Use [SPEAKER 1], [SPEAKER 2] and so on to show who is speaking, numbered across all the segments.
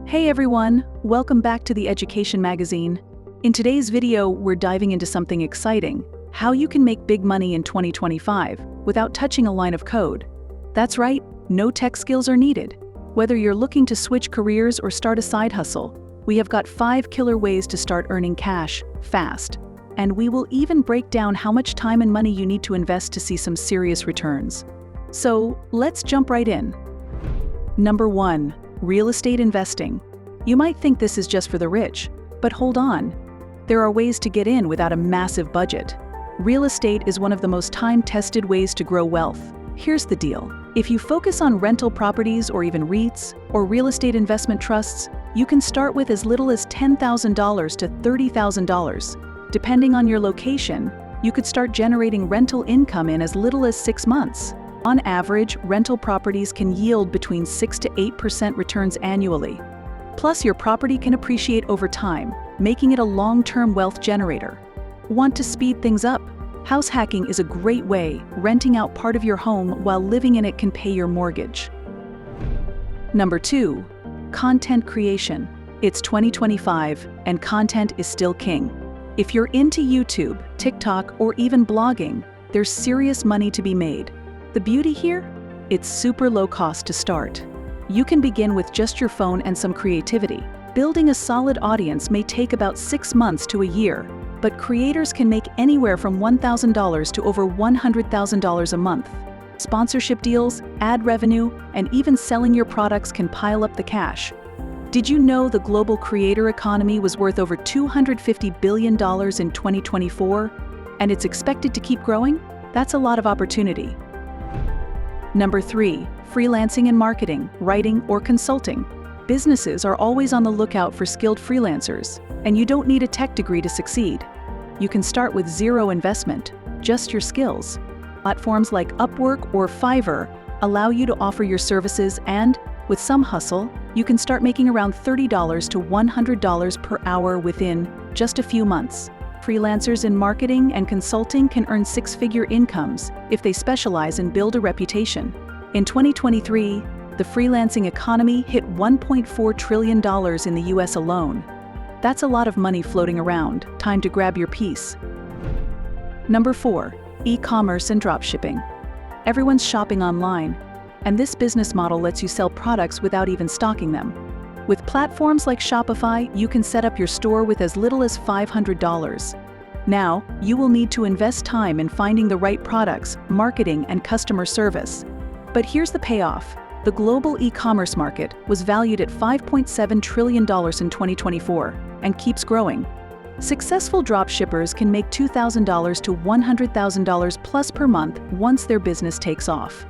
[SPEAKER 1] Hey everyone, welcome back to the Education Magazine. In today's video, we're diving into something exciting: how you can make big money in 2025 without touching a line of code. That's right, no tech skills are needed. Whether you're looking to switch careers or start a side hustle, we have got 5 killer ways to start earning cash fast. And we will even break down how much time and money you need to invest to see some serious returns. So, let's jump right in. Number 1. Real estate investing. You might think this is just for the rich, but hold on. There are ways to get in without a massive budget. Real estate is one of the most time-tested ways to grow wealth. Here's the deal. If you focus on rental properties or even REITs or real estate investment trusts, you can start with as little as $10,000 to $30,000. Depending on your location, you could start generating rental income in as little as 6 months. On average, rental properties can yield between 6 to 8% returns annually. Plus, your property can appreciate over time, making it a long-term wealth generator. Want to speed things up? House hacking is a great way. Renting out part of your home while living in it can pay your mortgage. Number 2. Content creation. It's 2025, and content is still king. If you're into YouTube, TikTok, or even blogging, there's serious money to be made. The beauty here? It's super low cost to start. You can begin with just your phone and some creativity. Building a solid audience may take about 6 months to a year, but creators can make anywhere from $1,000 to over $100,000 a month. Sponsorship deals, ad revenue, and even selling your products can pile up the cash. Did you know the global creator economy was worth over $250 billion in 2024, and it's expected to keep growing? That's a lot of opportunity. Number 3. Freelancing and marketing, writing, or consulting. Businesses are always on the lookout for skilled freelancers, and you don't need a tech degree to succeed. You can start with zero investment, just your skills. Platforms like Upwork or Fiverr allow you to offer your services, and, with some hustle, you can start making around $30 to $100 per hour within just a few months. Freelancers in marketing and consulting can earn 6-figure incomes if they specialize and build a reputation. In 2023, the freelancing economy hit $1.4 trillion in the US alone. That's a lot of money floating around. Time to grab your piece. Number 4. E-commerce and dropshipping. Everyone's shopping online, and this business model lets you sell products without even stocking them. With platforms like Shopify, you can set up your store with as little as $500. Now, you will need to invest time in finding the right products, marketing, and customer service. But here's the payoff. The global e-commerce market was valued at $5.7 trillion in 2024 and keeps growing. Successful dropshippers can make $2,000 to $100,000 plus per month once their business takes off.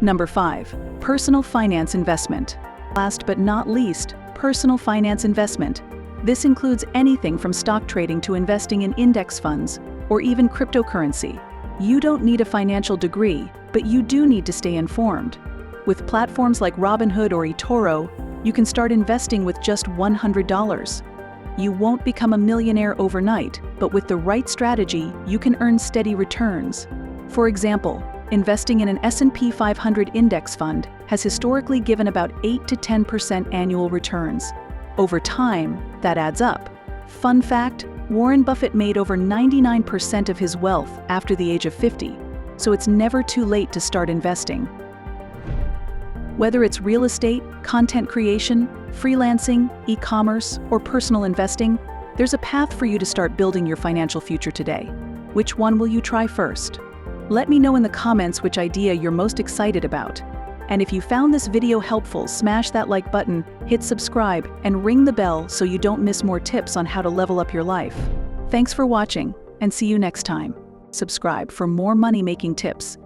[SPEAKER 1] Number 5. Personal finance investment. Last but not least, personal finance investment. This includes anything from stock trading to investing in index funds or even cryptocurrency. You don't need a financial degree, but you do need to stay informed. With platforms like Robinhood or eToro, you can start investing with just $100. You won't become a millionaire overnight, but with the right strategy, you can earn steady returns. For example, investing in an S&P 500 index fund has historically given about 8 to 10% annual returns. Over time, that adds up. Fun fact, Warren Buffett made over 99% of his wealth after the age of 50, so it's never too late to start investing. Whether it's real estate, content creation, freelancing, e-commerce, or personal investing, there's a path for you to start building your financial future today. Which one will you try first? Let me know in the comments which idea you're most excited about. And if you found this video helpful, smash that like button, hit subscribe, and ring the bell so you don't miss more tips on how to level up your life. Thanks for watching, and see you next time. Subscribe for more money-making tips